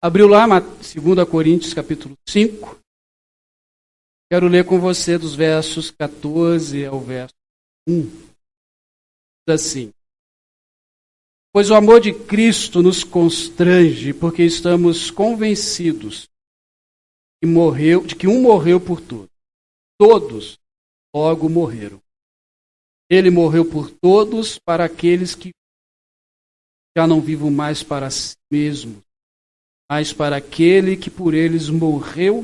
Abriu lá 2 Coríntios capítulo 5. Quero ler com você dos versos 14 ao verso 1. Diz assim: Pois o amor de Cristo nos constrange, porque estamos convencidos de que um morreu por todos. Todos logo morreram. Ele morreu por todos, para aqueles que já não vivam mais para si mesmos, mas para aquele que por eles morreu.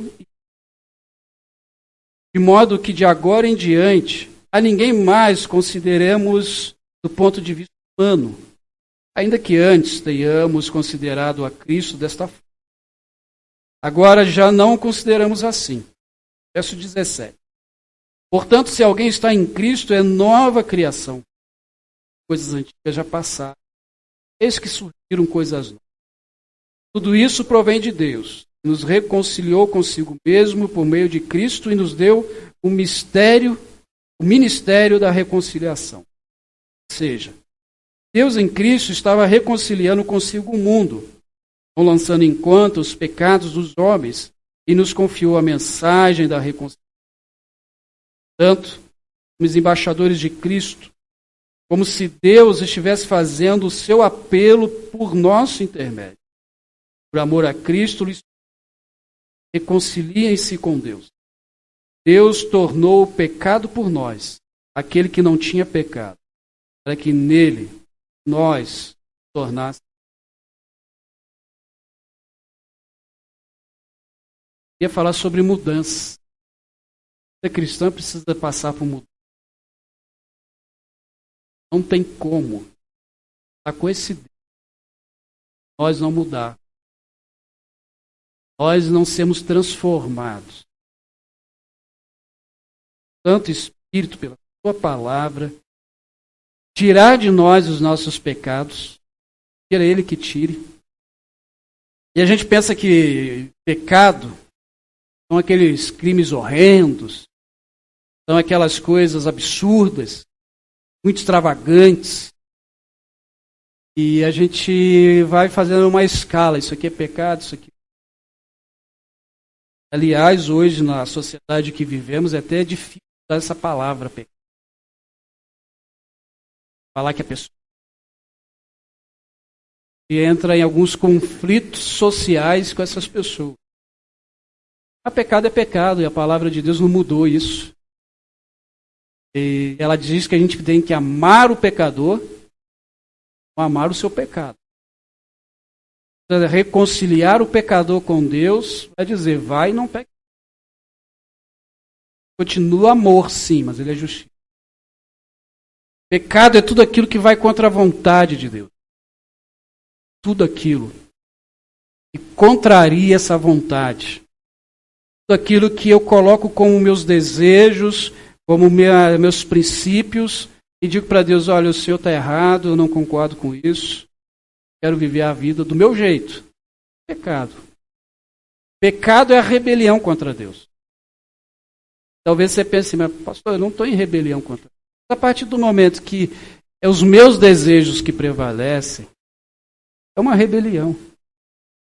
De modo que de agora em diante, a ninguém mais consideremos do ponto de vista humano, ainda que antes tenhamos considerado a Cristo desta forma. Agora já não o consideramos assim. Verso 17. Portanto, se alguém está em Cristo, é nova criação. Coisas antigas já passaram. Eis que surgiram coisas novas. Tudo isso provém de Deus, que nos reconciliou consigo mesmo por meio de Cristo e nos deu o ministério da reconciliação. Ou seja, Deus em Cristo estava reconciliando consigo o mundo, não lançando em conta os pecados dos homens, e nos confiou a mensagem da reconciliação. Portanto, somos embaixadores de Cristo, como se Deus estivesse fazendo o seu apelo por nosso intermédio. Por amor a Cristo, reconciliem-se com Deus. Deus tornou o pecado por nós, aquele que não tinha pecado, para que nele nós tornássemos. Eu ia falar sobre mudança. Ser cristão precisa passar por mudança. Não tem como estar com esse Deus, nós não mudar. Nós não sermos transformados. Santo Espírito, pela sua palavra, tirar de nós os nossos pecados, era Ele que tire. E a gente pensa que pecado são aqueles crimes horrendos, são aquelas coisas absurdas, muito extravagantes. E a gente vai fazendo uma escala, isso aqui é pecado, isso aqui. Aliás, hoje, na sociedade que vivemos, é até difícil usar essa palavra pecado. Falar que a pessoa entra em alguns conflitos sociais com essas pessoas. Mas pecado é pecado, e a palavra de Deus não mudou isso. E ela diz que a gente tem que amar o pecador, ou amar o seu pecado. Reconciliar o pecador com Deus, vai dizer, vai e não peque. Continua amor, sim, mas ele é justiça. Pecado é tudo aquilo que vai contra a vontade de Deus. Tudo aquilo que contraria essa vontade. Tudo aquilo que eu coloco como meus desejos, como meus princípios, e digo para Deus, olha, o Senhor está errado, eu não concordo com isso, quero viver a vida do meu jeito. Pecado. Pecado é a rebelião contra Deus. Talvez você pense, mas pastor, eu não estou em rebelião contra Deus. A partir do momento que é os meus desejos que prevalecem, é uma rebelião.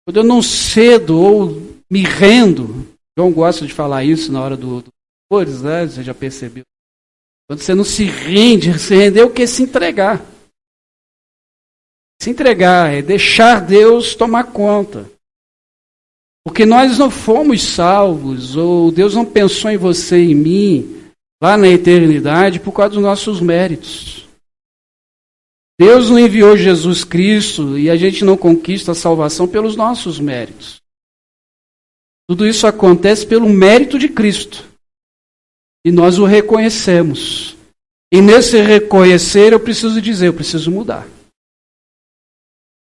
Quando eu não cedo ou me rendo, João gosta de falar isso na hora do cores, né? Você já percebeu. Quando você não se rende, se render é o que? Se entregar. Se entregar é deixar Deus tomar conta. Porque nós não fomos salvos, ou Deus não pensou em você e em mim, lá na eternidade, por causa dos nossos méritos. Deus não enviou Jesus Cristo e a gente não conquista a salvação pelos nossos méritos. Tudo isso acontece pelo mérito de Cristo. E nós o reconhecemos. E nesse reconhecer eu preciso dizer, eu preciso mudar.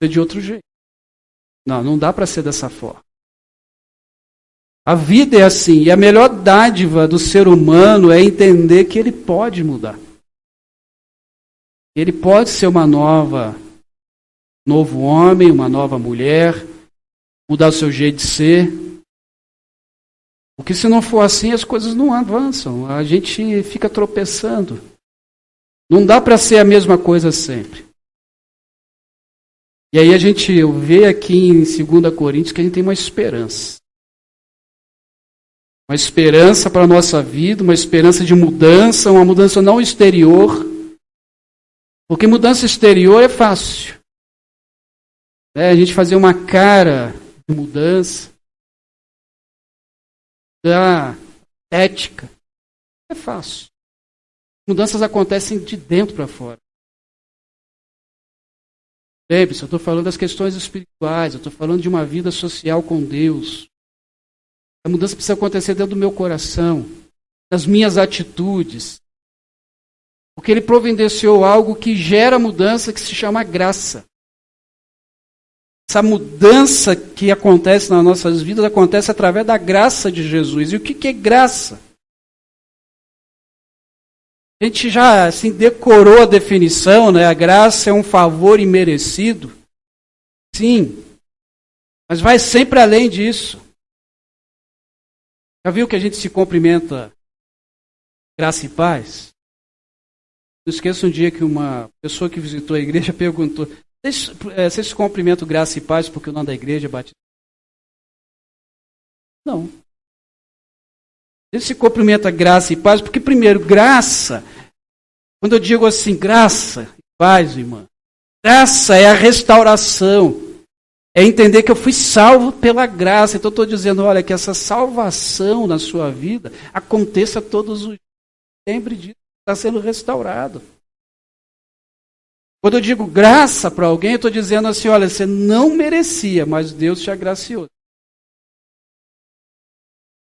De outro jeito. Não dá para ser dessa forma. A vida é assim, e a melhor dádiva do ser humano é entender que ele pode mudar. Ele pode ser novo homem, uma nova mulher, mudar o seu jeito de ser. Porque se não for assim, as coisas não avançam, a gente fica tropeçando. Não dá para ser a mesma coisa sempre. E aí a gente vê aqui em 2 Coríntios que a gente tem uma esperança. Uma esperança para a nossa vida, uma esperança de mudança, uma mudança não exterior. Porque mudança exterior é fácil. A gente fazer uma cara de mudança, da ética, é fácil. Mudanças acontecem de dentro para fora. Lembre-se, eu estou falando das questões espirituais, eu estou falando de uma vida social com Deus. A mudança precisa acontecer dentro do meu coração, das minhas atitudes. Porque Ele providenciou algo que gera mudança, que se chama graça. Essa mudança que acontece nas nossas vidas acontece através da graça de Jesus. E o que é graça? A gente já assim, decorou a definição, né? A graça é um favor imerecido. Sim, mas vai sempre além disso. Já viu que a gente se cumprimenta graça e paz? Não esqueça um dia que uma pessoa que visitou a igreja perguntou: vocês se cumprimentam graça e paz porque o nome da igreja é batizado? Não. Ele se cumprimenta graça e paz porque, primeiro, graça, quando eu digo assim, graça e paz, irmã, graça é a restauração. É entender que eu fui salvo pela graça. Então eu estou dizendo, olha, que essa salvação na sua vida aconteça todos os dias. Lembre disso, está sendo restaurado. Quando eu digo graça para alguém, eu estou dizendo assim, olha, você não merecia, mas Deus te agraciou.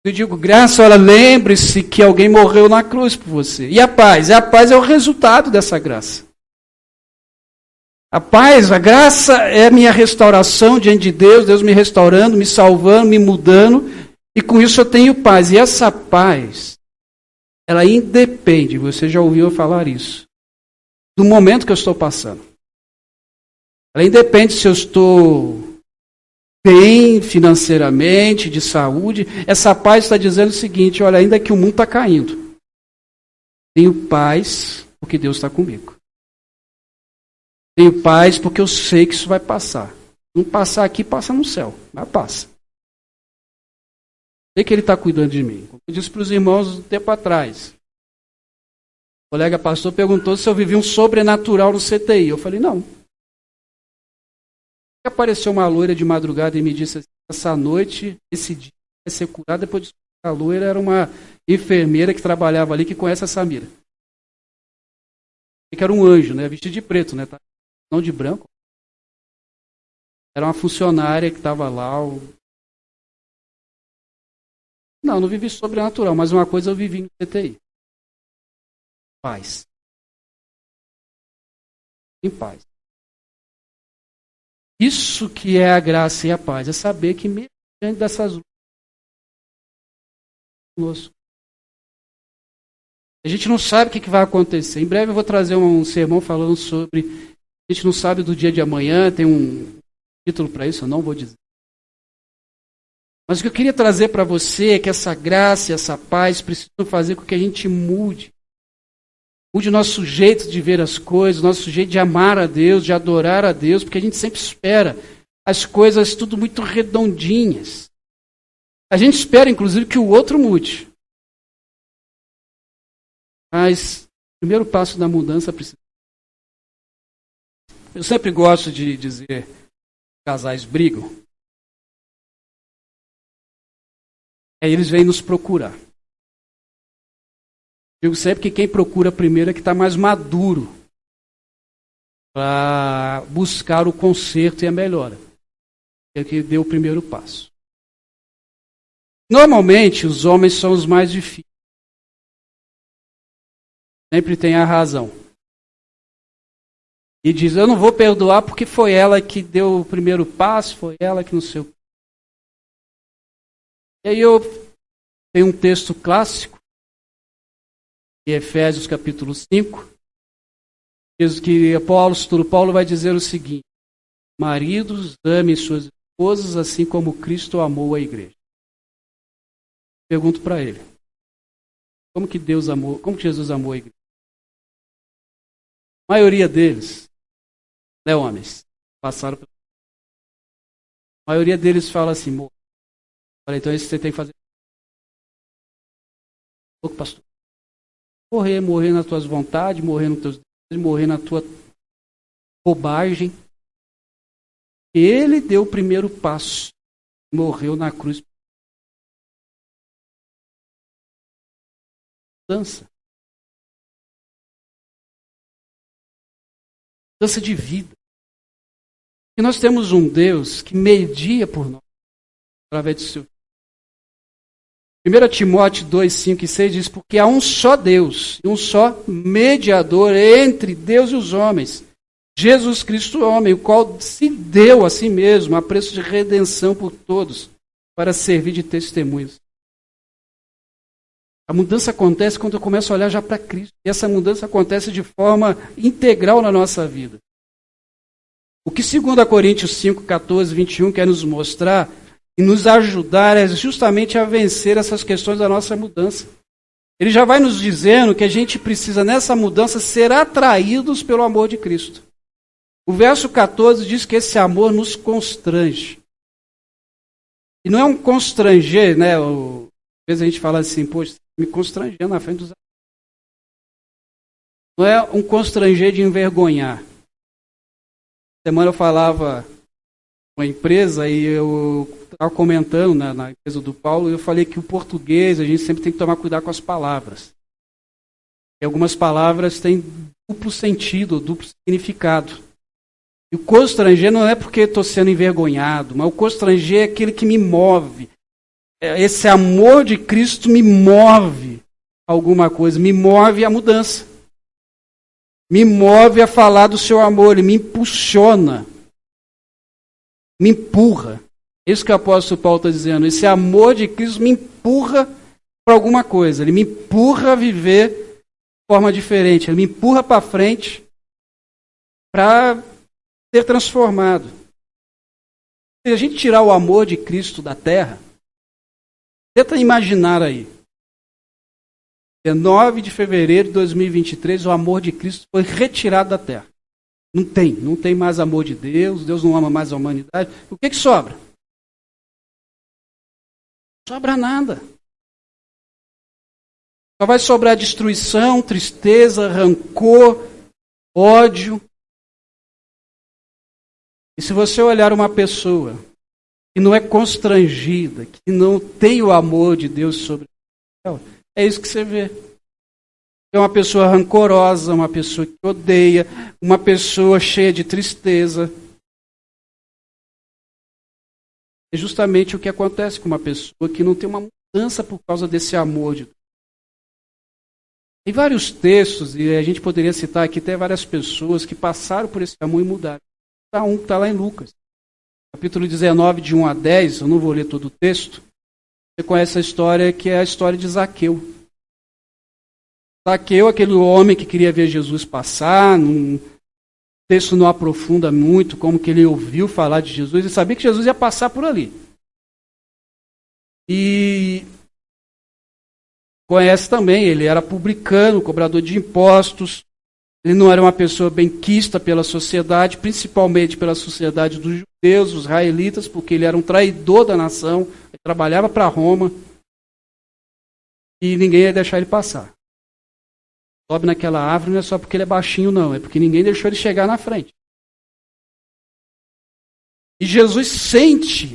Eu digo graça, olha, lembre-se que alguém morreu na cruz por você. E a paz? A paz é o resultado dessa graça. A paz, a graça é a minha restauração diante de Deus, Deus me restaurando, me salvando, me mudando, e com isso eu tenho paz. E essa paz, ela independe, você já ouviu eu falar isso, do momento que eu estou passando. Ela independe se eu estou bem financeiramente, de saúde. Essa paz está dizendo o seguinte, olha, ainda que o mundo está caindo, tenho paz porque Deus está comigo. Tenho paz porque eu sei que isso vai passar. Não passar aqui, passa no céu. Mas passa. Sei que Ele está cuidando de mim. Como eu disse para os irmãos um tempo atrás. O colega pastor perguntou se eu vivia um sobrenatural no CTI. Eu falei, não. Apareceu uma loira de madrugada e me disse assim, essa noite, esse dia, vai ser curada. Depois de a loira era uma enfermeira que trabalhava ali, que conhece a Samira. Que era um anjo, né? Vestido de preto, né? Não de branco. Era uma funcionária que estava lá. Não vivi sobrenatural, mas uma coisa eu vivi no CTI. Paz. Em paz. Isso que é a graça e a paz, é saber que mesmo diante dessas lutas, a gente não sabe o que vai acontecer. Em breve eu vou trazer um sermão falando sobre... A gente não sabe do dia de amanhã, tem um título para isso, eu não vou dizer. Mas o que eu queria trazer para você é que essa graça e essa paz precisam fazer com que a gente mude. Mude o nosso jeito de ver as coisas, o nosso jeito de amar a Deus, de adorar a Deus, porque a gente sempre espera as coisas tudo muito redondinhas. A gente espera, inclusive, que o outro mude. Mas o primeiro passo da mudança precisa. Eu sempre gosto de dizer que casais brigam. Aí eles vêm nos procurar. Digo sempre que quem procura primeiro é que está mais maduro para buscar o conserto e a melhora. É que deu o primeiro passo. Normalmente, os homens são os mais difíceis. Sempre tem a razão. E diz, eu não vou perdoar porque foi ela que deu o primeiro passo, foi ela que não sei o quê. E aí eu tenho um texto clássico, em Efésios capítulo 5, diz que Paulo vai dizer o seguinte, maridos, amem suas esposas assim como Cristo amou a igreja. Pergunto para ele, como que Jesus amou a igreja? A maioria deles, homens, passaram pelo A maioria deles fala assim, morrer. Falei, então isso você tem que fazer. Louco, pastor. Morrer nas tuas vontades, morrer nos teus desejos, morrer na tua bobagem. Ele deu o primeiro passo. Morreu na cruz. Mudança. Mudança de vida. E nós temos um Deus que media por nós, através do seu. 1 Timóteo 2, 5 e 6 diz, porque há um só Deus, e um só mediador entre Deus e os homens, Jesus Cristo homem, o qual se deu a si mesmo a preço de redenção por todos, para servir de testemunhos. A mudança acontece quando eu começo a olhar já para Cristo. E essa mudança acontece de forma integral na nossa vida. O que 2 Coríntios 5, 14, 21 quer nos mostrar e nos ajudar é justamente a vencer essas questões da nossa mudança. Ele já vai nos dizendo que a gente precisa, nessa mudança, ser atraídos pelo amor de Cristo. O verso 14 diz que esse amor nos constrange. E não é um constranger, né? Às vezes a gente fala assim, poxa, me constrangendo na frente dos amigos. Não é um constranger de envergonhar. Semana eu falava com uma empresa e eu estava comentando na empresa do Paulo, e eu falei que o português, a gente sempre tem que tomar cuidado com as palavras. E algumas palavras têm duplo sentido, duplo significado. E o constranger não é porque estou sendo envergonhado, mas o constranger é aquele que me move. Esse amor de Cristo me move a alguma coisa, me move a mudança. Me move a falar do seu amor, ele me impulsiona, me empurra. É isso que o apóstolo Paulo está dizendo. Esse amor de Cristo me empurra para alguma coisa. Ele me empurra a viver de forma diferente. Ele me empurra para frente para ser transformado. Se a gente tirar o amor de Cristo da terra, tenta imaginar aí. 19 de fevereiro de 2023, o amor de Cristo foi retirado da terra. Não tem mais amor de Deus, Deus não ama mais a humanidade. O que sobra? Não sobra nada. Só vai sobrar destruição, tristeza, rancor, ódio. E se você olhar uma pessoa que não é constrangida, que não tem o amor de Deus sobre ela, é isso que você vê. É uma pessoa rancorosa, uma pessoa que odeia, uma pessoa cheia de tristeza. É justamente o que acontece com uma pessoa que não tem uma mudança por causa desse amor de Deus. Tem vários textos, e a gente poderia citar aqui até várias pessoas que passaram por esse amor e mudaram. Está lá em Lucas. Capítulo 19, de 1 a 10, eu não vou ler todo o texto. Você conhece a história que é a história de Zaqueu. Zaqueu, aquele homem que queria ver Jesus passar, o texto não aprofunda muito como que ele ouviu falar de Jesus e sabia que Jesus ia passar por ali. E conhece também, ele era publicano, cobrador de impostos, ele não era uma pessoa benquista pela sociedade, principalmente pela sociedade dos judeus, os israelitas, porque ele era um traidor da nação, ele trabalhava para Roma, e ninguém ia deixar ele passar. Sobe naquela árvore não é só porque ele é baixinho, não, é porque ninguém deixou ele chegar na frente. E Jesus sente,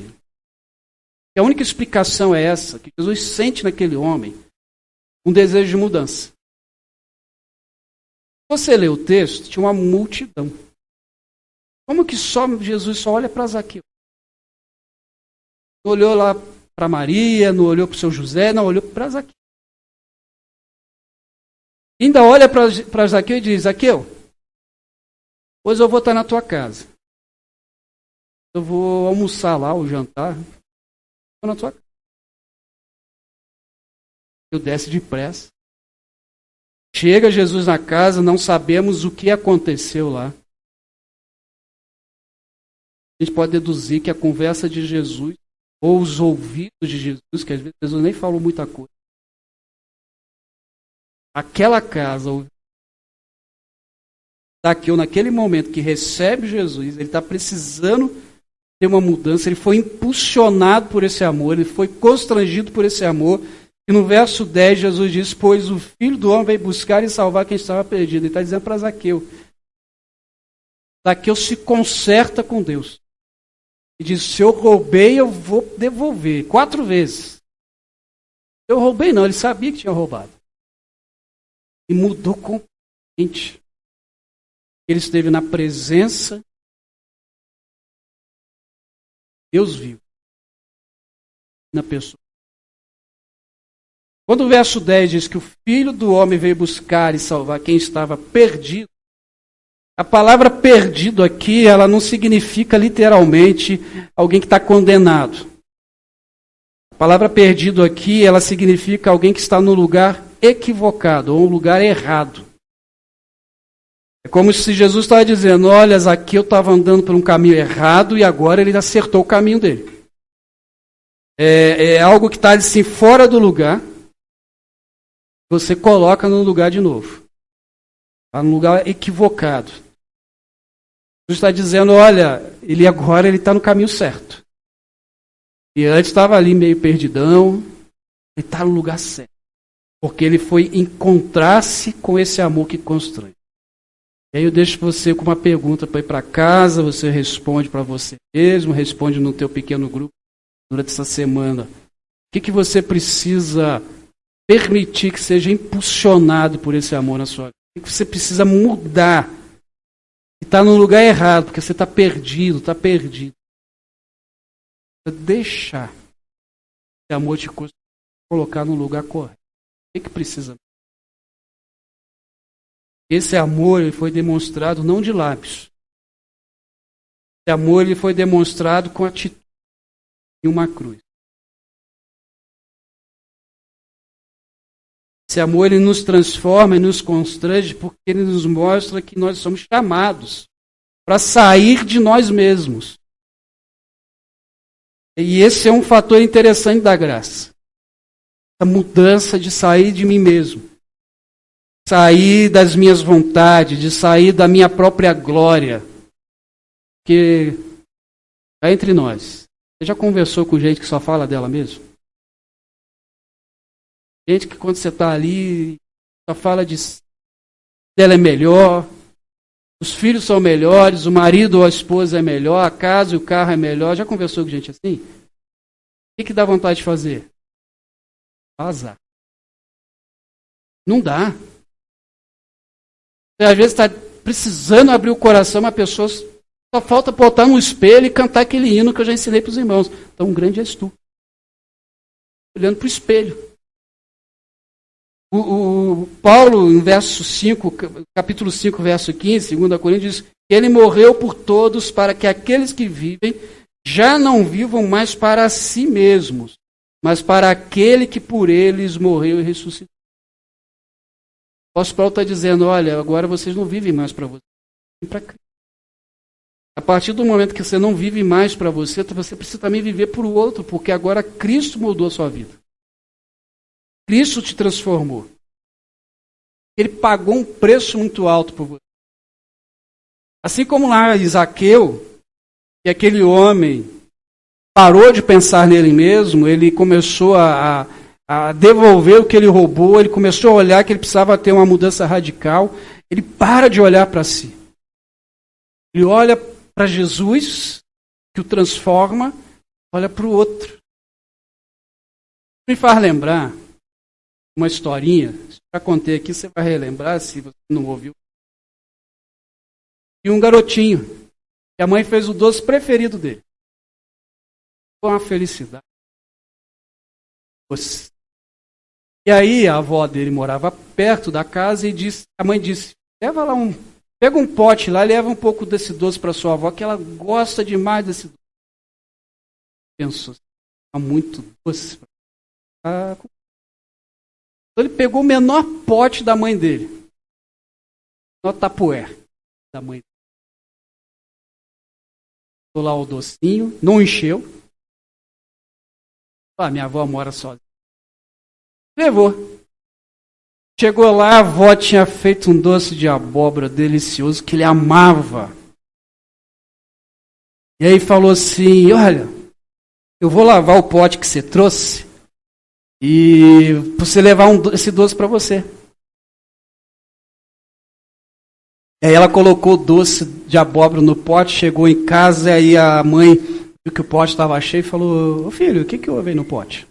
e a única explicação é essa, que Jesus sente naquele homem um desejo de mudança. Você lê o texto, tinha uma multidão. Como que Jesus só olha para Zaqueu? Não olhou lá para Maria, não olhou para o seu José, não olhou para Zaqueu. Ainda olha para Zaqueu e diz, Zaqueu, hoje eu vou estar na tua casa. Eu vou almoçar lá, ou jantar. Vou na tua casa. Eu desce depressa. Chega Jesus na casa, não sabemos o que aconteceu lá. A gente pode deduzir que a conversa de Jesus, ou os ouvidos de Jesus, que às vezes Jesus nem falou muita coisa. Aquela casa, Zaqueu, naquele momento que recebe Jesus, ele está precisando ter uma mudança, ele foi impulsionado por esse amor, ele foi constrangido por esse amor. E no verso 10, Jesus diz: pois o Filho do Homem veio buscar e salvar quem estava perdido. Ele está dizendo para Zaqueu. Zaqueu se conserta com Deus. E diz: se eu roubei, eu vou devolver 4 vezes. Eu roubei não, ele sabia que tinha roubado. E mudou completamente. Ele esteve na presença. Deus viu. Na pessoa. Quando o verso 10 diz que o Filho do Homem veio buscar e salvar quem estava perdido, a palavra perdido aqui, ela não significa literalmente alguém que está condenado. A palavra perdido aqui, ela significa alguém que está no lugar equivocado, ou um lugar errado. É como se Jesus estava dizendo: olha, Zaqueu estava andando por um caminho errado e agora ele acertou o caminho dele. É algo que está assim fora do lugar, você coloca no lugar de novo. Está no lugar equivocado. Jesus está dizendo: olha, ele agora está no caminho certo. E antes estava ali meio perdidão, ele está no lugar certo. Porque ele foi encontrar-se com esse amor que constrói. E aí eu deixo você com uma pergunta para ir para casa, você responde para você mesmo, responde no teu pequeno grupo durante essa semana. O que você precisa permitir que seja impulsionado por esse amor na sua vida? O que você precisa mudar? Está no lugar errado, porque você está perdido, está perdido. Deixar esse amor te colocar no lugar correto. O que precisa? Esse amor ele foi demonstrado não de lábios. Esse amor ele foi demonstrado com atitude em uma cruz. Esse amor ele nos transforma e nos constrange porque ele nos mostra que nós somos chamados para sair de nós mesmos. E esse é um fator interessante da graça. A mudança de sair de mim mesmo. Sair das minhas vontades, de sair da minha própria glória. Porque é entre nós. Você já conversou com gente que só fala dela mesmo? Gente que quando você está ali, só fala de dela é melhor, os filhos são melhores, o marido ou a esposa é melhor, a casa e o carro é melhor. Já conversou com gente assim? O que dá vontade de fazer? Vazar. Não dá. Você às vezes está precisando abrir o coração, uma pessoa só falta botar no espelho e cantar aquele hino que eu já ensinei para os irmãos. Tão grande és tu. Olhando para o espelho. O Paulo, em verso 5, capítulo 5, verso 15, 2 Coríntios, diz que ele morreu por todos para que aqueles que vivem já não vivam mais para si mesmos, mas para aquele que por eles morreu e ressuscitou. O apóstolo Paulo está dizendo: olha, agora vocês não vivem mais para vocês, vivem para Cristo. A partir do momento que você não vive mais para você, você precisa também viver para o outro, porque agora Cristo mudou a sua vida. Cristo te transformou. Ele pagou um preço muito alto por você. Assim como lá em Zaqueu, que aquele homem parou de pensar nele mesmo, ele começou a devolver o que ele roubou, ele começou a olhar que ele precisava ter uma mudança radical, ele para de olhar para si. Ele olha para Jesus, que o transforma, olha para o outro. Me faz lembrar uma historinha, já contei aqui, você vai relembrar se você não ouviu. E um garotinho, que a mãe fez o doce preferido dele. Com uma felicidade. E aí a avó dele morava perto da casa e a mãe disse: leva lá pega um pote lá e leva um pouco desse doce para sua avó, que ela gosta demais desse doce. Pensou, está muito doce. Então ele pegou o menor pote da mãe dele. O menor tapué da mãe dele. Botou lá o docinho, não encheu. Minha avó mora sozinha. Levou. Chegou lá, a avó tinha feito um doce de abóbora delicioso que ele amava. E aí falou assim, olha, eu vou lavar o pote que você trouxe e você levar esse doce para você. E aí ela colocou o doce de abóbora no pote, chegou em casa, e aí a mãe viu que o pote estava cheio e falou, ô filho, o que houve aí no pote?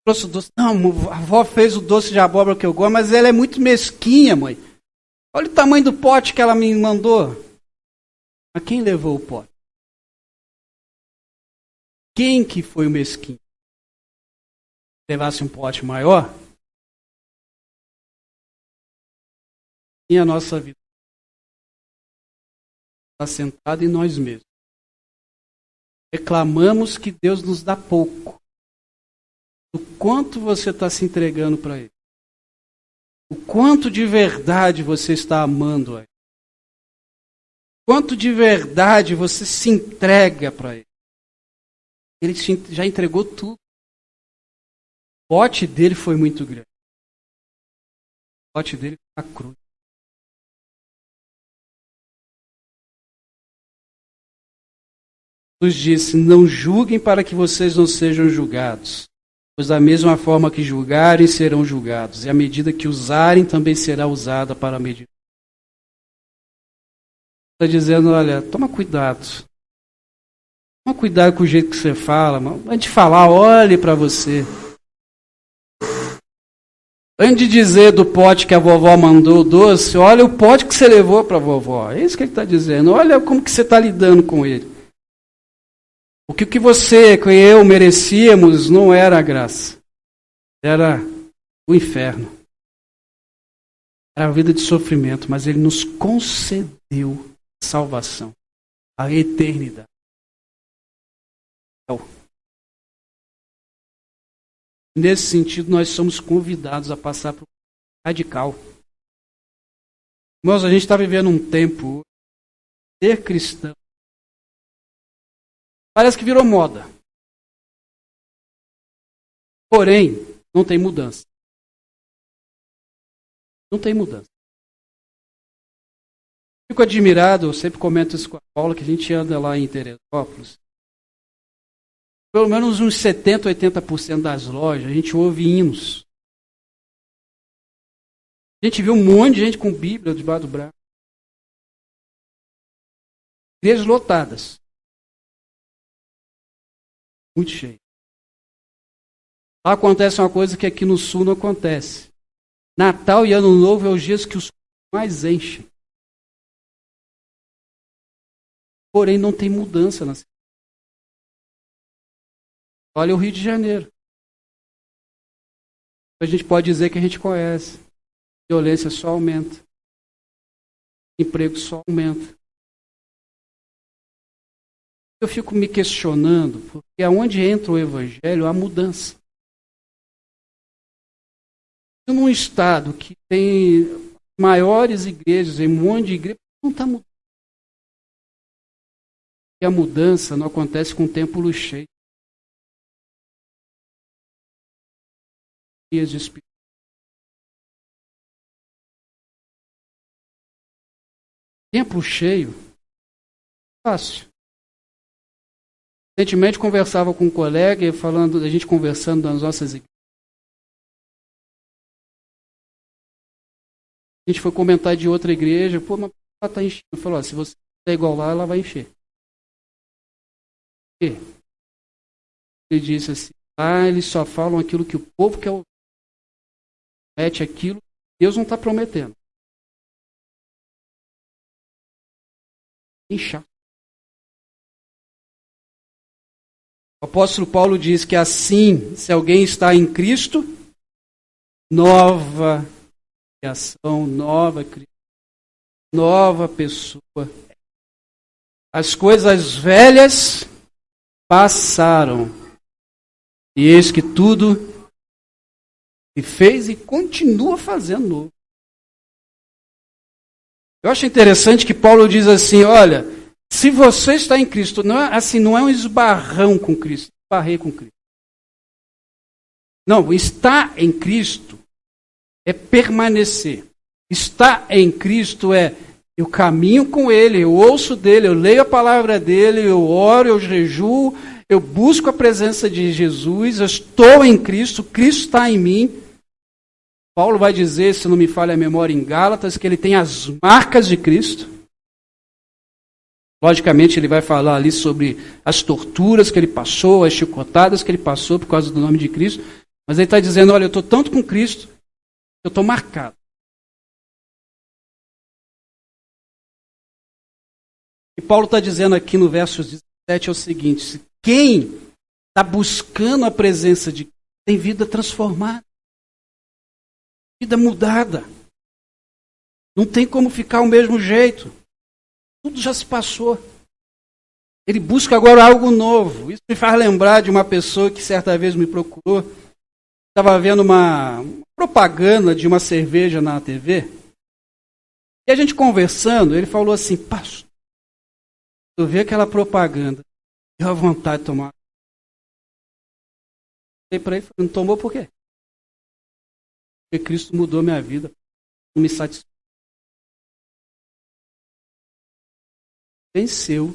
Trouxe o doce. Não, a avó fez o doce de abóbora que eu gosto, mas ela é muito mesquinha, mãe. Olha o tamanho do pote que ela me mandou. Mas quem levou o pote? Quem que foi o mesquinho? Se levasse um pote maior, e a nossa vida está sentada em nós mesmos. Reclamamos que Deus nos dá pouco. O quanto você está se entregando para Ele. O quanto de verdade você está amando a Ele. O quanto de verdade você se entrega para Ele. Ele já entregou tudo. O pote dele foi muito grande. O pote dele foi a cruz. Jesus disse, não julguem para que vocês não sejam julgados. Pois da mesma forma que julgarem, serão julgados. E a medida que usarem, também será usada para a medida. Está dizendo, olha, toma cuidado. Toma cuidado com o jeito que você fala. Antes de falar, olhe para você. Antes de dizer do pote que a vovó mandou doce, olha o pote que você levou para a vovó. É isso que ele está dizendo. Olha como que você está lidando com ele. O que você, que eu merecíamos, não era a graça. Era o inferno. Era a vida de sofrimento, mas Ele nos concedeu salvação, a eternidade. Então, nesse sentido, nós somos convidados a passar por um radical. Irmãos, a gente está vivendo um tempo, ser cristão, parece que virou moda. Porém, não tem mudança. Não tem mudança. Fico admirado, eu sempre comento isso com a Paula, que a gente anda lá em Teresópolis. Pelo menos uns 70%, 80% das lojas, a gente ouve hinos. A gente viu um monte de gente com Bíblia debaixo do braço. Igrejas lotadas. Muito cheio. Lá acontece uma coisa que aqui no sul não acontece. Natal e Ano Novo é os dias que os mais enchem. Porém, não tem mudança na cidade. Olha o Rio de Janeiro. A gente pode dizer que a gente conhece. Violência só aumenta. Emprego só aumenta. Eu fico me questionando, porque aonde entra o Evangelho, há mudança. Num estado que tem maiores igrejas, um monte de igrejas, não está mudando. E a mudança não acontece com o templo cheio. Dias de Espírito. Templo cheio, fácil. Recentemente conversava com um colega, a gente conversando das nossas igrejas. A gente foi comentar de outra igreja, pô, mas ela está enchendo. Falou, se você é igual lá, ela vai encher. Por quê? Ele disse assim, eles só falam aquilo que o povo quer ouvir. Mete aquilo, Deus não está prometendo. Inchar. O apóstolo Paulo diz que assim, se alguém está em Cristo, nova criação, nova pessoa. As coisas velhas passaram. E eis que tudo se fez e continua fazendo novo. Eu acho interessante que Paulo diz assim, olha, se você está em Cristo, não é um esbarrão com Cristo, esbarrei com Cristo. Não, estar em Cristo é permanecer. Estar em Cristo é Eu caminho com Ele, eu ouço dEle, eu leio a palavra dEle, eu oro, eu jejuo, eu busco a presença de Jesus, eu estou em Cristo, Cristo está em mim. Paulo vai dizer, se não me falha a memória em Gálatas, que ele tem as marcas de Cristo. Logicamente, ele vai falar ali sobre as torturas que ele passou, as chicotadas que ele passou por causa do nome de Cristo. Mas ele está dizendo, olha, eu estou tanto com Cristo, eu estou marcado. E Paulo está dizendo aqui no verso 17 é o seguinte, quem está buscando a presença de Cristo tem vida transformada, vida mudada. Não tem como ficar o mesmo jeito. Tudo já se passou. Ele busca agora algo novo. Isso me faz lembrar de uma pessoa que certa vez me procurou. Estava vendo uma propaganda de uma cerveja na TV. E a gente conversando, ele falou assim, pastor, eu vi aquela propaganda, deu a vontade de tomar. Eu falei para ele, não tomou por quê? Porque Cristo mudou minha vida, não me satisfez. Venceu.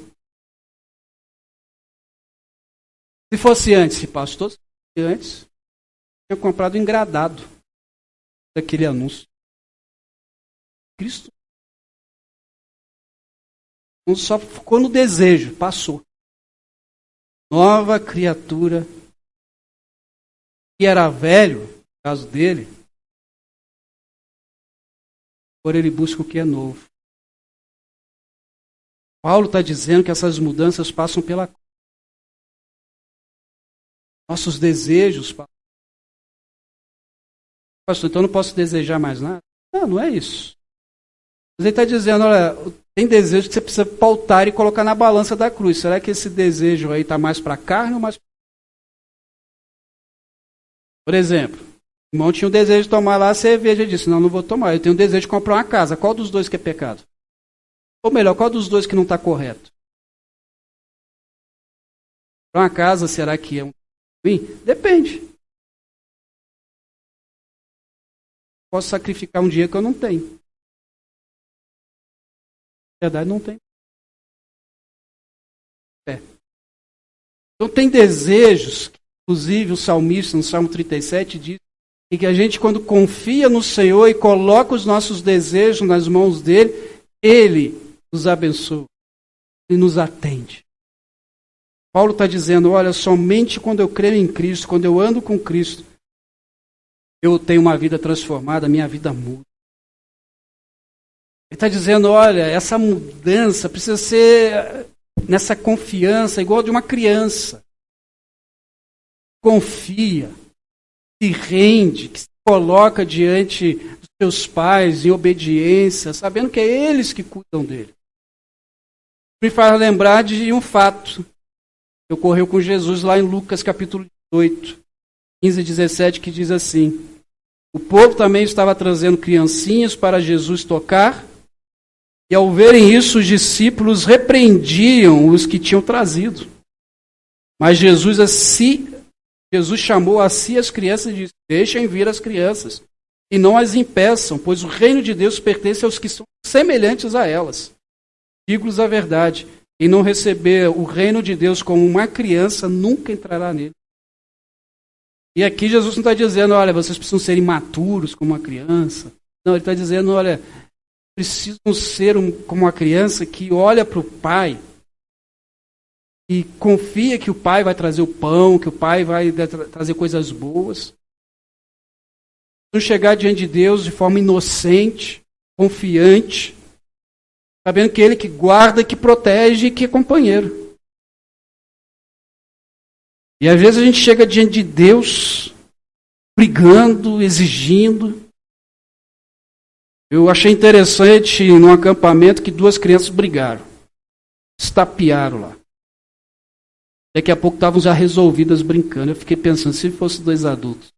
Se fosse antes, pastor, se fosse antes, tinha comprado engradado daquele anúncio. Cristo não só ficou no desejo, passou. Nova criatura. Que era velho, no caso dele, agora ele busca o que é novo. Paulo está dizendo que essas mudanças passam pela cruz. Nossos desejos. Pastor, então eu não posso desejar mais nada? Não, não é isso. Mas ele está dizendo, olha, tem desejo que você precisa pautar e colocar na balança da cruz. Será que esse desejo aí está mais para a carne ou mais para... Por exemplo, o irmão tinha o desejo de tomar lá a cerveja e disse, não vou tomar. Eu tenho o desejo de comprar uma casa. Qual dos dois que é pecado? Ou melhor, qual dos dois que não está correto? Para uma casa, será que é um ruim? Depende. Posso sacrificar um dia que eu não tenho. Na verdade, não tem. Então tem desejos, inclusive o salmista, no Salmo 37, diz que a gente, quando confia no Senhor e coloca os nossos desejos nas mãos dele, ele nos abençoa e nos atende. Paulo está dizendo, olha, somente quando eu creio em Cristo, quando eu ando com Cristo, eu tenho uma vida transformada, minha vida muda. Ele está dizendo, olha, essa mudança precisa ser nessa confiança, igual de uma criança. Confia, se rende, que se coloca diante dos seus pais em obediência, sabendo que é eles que cuidam dele. Me faz lembrar de um fato que ocorreu com Jesus lá em Lucas capítulo 18, 15 e 17, que diz assim, o povo também estava trazendo criancinhas para Jesus tocar, e ao verem isso, os discípulos repreendiam os que tinham trazido. Mas Jesus chamou a si as crianças e disse, deixem vir as crianças, e não as impeçam, pois o reino de Deus pertence aos que são semelhantes a elas. Digo-lhes a verdade, quem não receber o reino de Deus como uma criança, nunca entrará nele. E aqui Jesus não está dizendo, olha, vocês precisam ser imaturos como uma criança. Não, ele está dizendo, olha, precisam ser como uma criança que olha para o pai e confia que o pai vai trazer o pão, que o pai vai trazer coisas boas. Não chegar diante de Deus de forma inocente, confiante, sabendo que ele que guarda, que protege e que é companheiro. E às vezes a gente chega diante de Deus brigando, exigindo. Eu achei interessante num acampamento que duas crianças brigaram. Estapearam lá. Daqui a pouco estavam já resolvidas brincando. Eu fiquei pensando, se fosse dois adultos.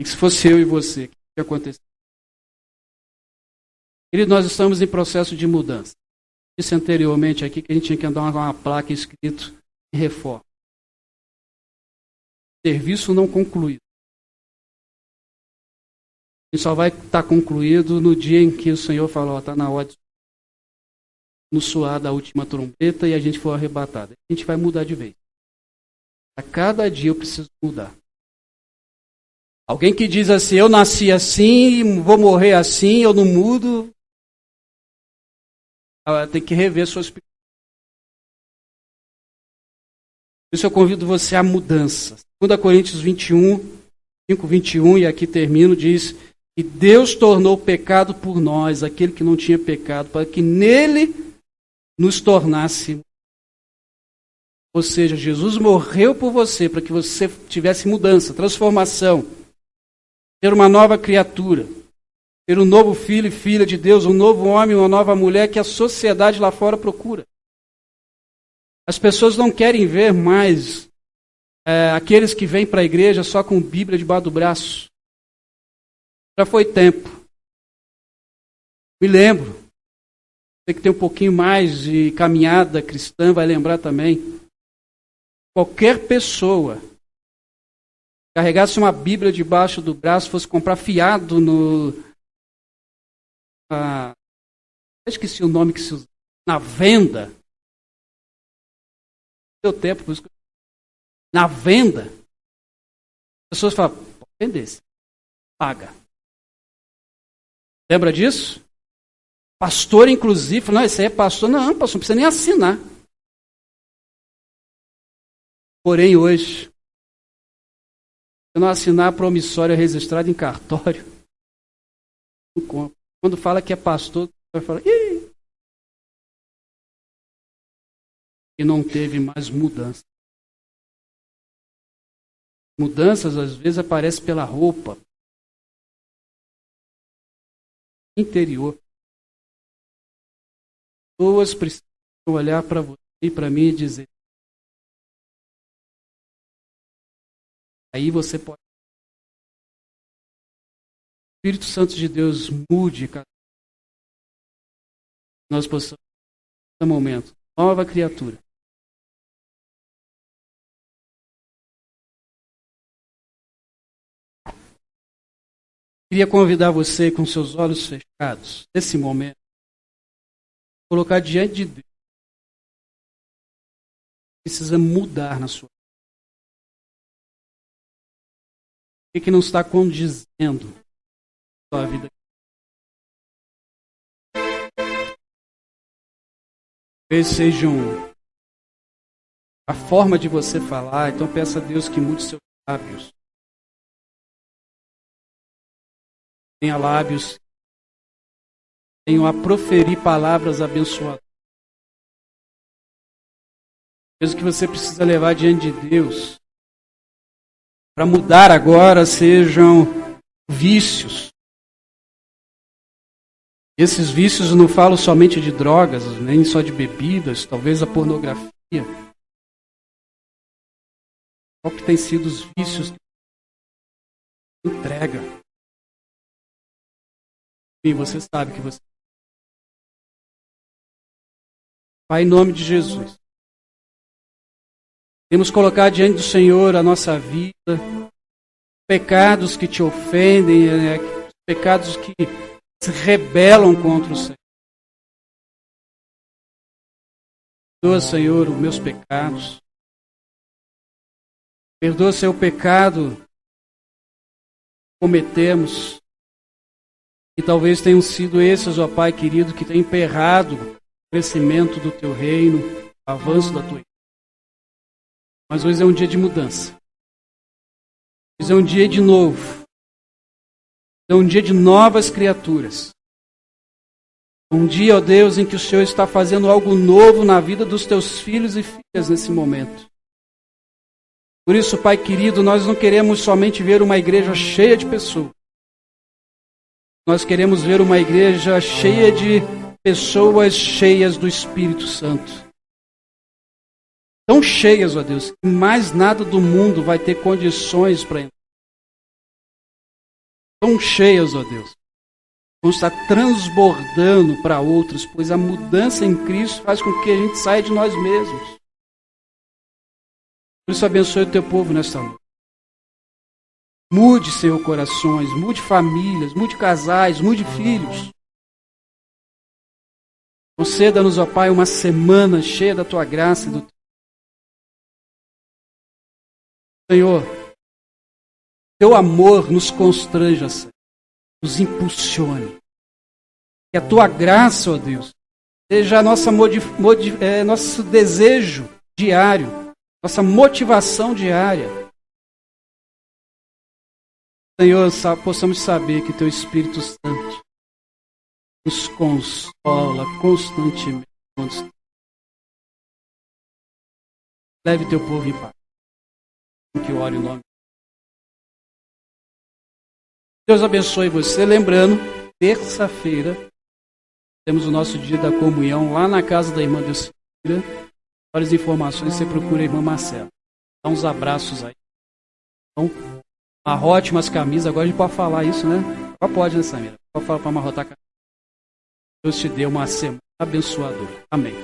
E se fosse eu e você, o que ia acontecer? Querido, nós estamos em processo de mudança. Disse anteriormente aqui que a gente tinha que andar uma placa escrito em reforma. Serviço não concluído. E só vai estar concluído no dia em que o Senhor falou, está na hora de no soar da última trombeta e a gente for arrebatado. A gente vai mudar de vez. A cada dia eu preciso mudar. Alguém que diz assim, eu nasci assim, vou morrer assim, eu não mudo, tem que rever suas perspectivas. Por isso eu convido você à mudança. 2 Coríntios 21, 5, 21, e aqui termino, diz que Deus tornou pecado por nós, aquele que não tinha pecado, para que nele nos tornássemos. Ou seja, Jesus morreu por você, para que você tivesse mudança, transformação, ter uma nova criatura, ter um novo filho e filha de Deus, um novo homem, uma nova mulher que a sociedade lá fora procura. As pessoas não querem ver mais aqueles que vêm para a igreja só com Bíblia debaixo do braço. Já foi tempo. Me lembro. Você que tem um pouquinho mais de caminhada cristã vai lembrar também. Qualquer pessoa carregasse uma Bíblia debaixo do braço, fosse comprar fiado no... eu esqueci o nome que se usa. Na venda. Deu tempo por isso. Na venda. As pessoas falam, pode vender, paga. Lembra disso? Pastor, inclusive, falou, não, esse aí é pastor. Não, pastor, não precisa nem assinar. Porém, hoje, se não assinar a promissória registrada em cartório, não compra. Quando fala que é pastor, vai falar, ih! E não teve mais mudança. Mudanças, às vezes, aparecem pela roupa. Interior. Pessoas precisam olhar para você e para mim e dizer, aí você pode. O Espírito Santo de Deus mude nós possamos, nesse momento, nova criatura. Queria convidar você com seus olhos fechados, nesse momento, colocar diante de Deus. Precisa mudar na sua vida. O que não está condizendo com a sua vida? Talvez sejam a forma de você falar, então peça a Deus que mude seus lábios. Tenha lábios que tenham a proferir palavras abençoadoras. Mesmo que você precisa levar diante de Deus para mudar agora sejam vícios. Esses vícios não falam somente de drogas, nem só de bebidas, talvez a pornografia. Qual que tem sido os vícios que entrega? E você sabe que você... Pai, em nome de Jesus, temos colocar diante do Senhor a nossa vida, pecados que te ofendem, pecados que se rebelam contra o Senhor. Perdoa, Senhor, os meus pecados. Perdoa, Senhor, o pecado que cometemos. E talvez tenham sido esses, ó Pai querido, que tem emperrado o crescimento do Teu reino, o avanço da Tua igreja. Mas hoje é um dia de mudança. Hoje é um dia de novo. É um dia de novas criaturas. Um dia, ó Deus, em que o Senhor está fazendo algo novo na vida dos Teus filhos e filhas nesse momento. Por isso, Pai querido, nós não queremos somente ver uma igreja cheia de pessoas. Nós queremos ver uma igreja cheia de pessoas cheias do Espírito Santo. Tão cheias, ó Deus, que mais nada do mundo vai ter condições para entrar. Tão cheias, ó Deus, vão estar transbordando para outros, pois a mudança em Cristo faz com que a gente saia de nós mesmos. Por isso, abençoe o Teu povo nesta noite. Mude, Senhor, corações, mude famílias, mude casais, mude filhos. Conceda-nos, ó Pai, uma semana cheia da Tua graça e do Senhor. Teu amor nos constranja, Senhor, nos impulsione. Que a Tua graça, ó Deus, seja a nosso desejo diário, nossa motivação diária. Senhor, possamos saber que Teu Espírito Santo nos consola constantemente. Leve Teu povo em paz. Que ore o nome. Deus abençoe você. Lembrando, terça-feira, temos o nosso dia da comunhão lá na casa da irmã Delcira. Várias informações, você procura a irmã Marcela. Dá uns abraços aí. Então, amarrote umas camisas. Agora a gente pode falar isso, né? Pode, né, Samira? Pode falar para amarrotar a camisa. Deus te dê uma semana abençoadora. Amém.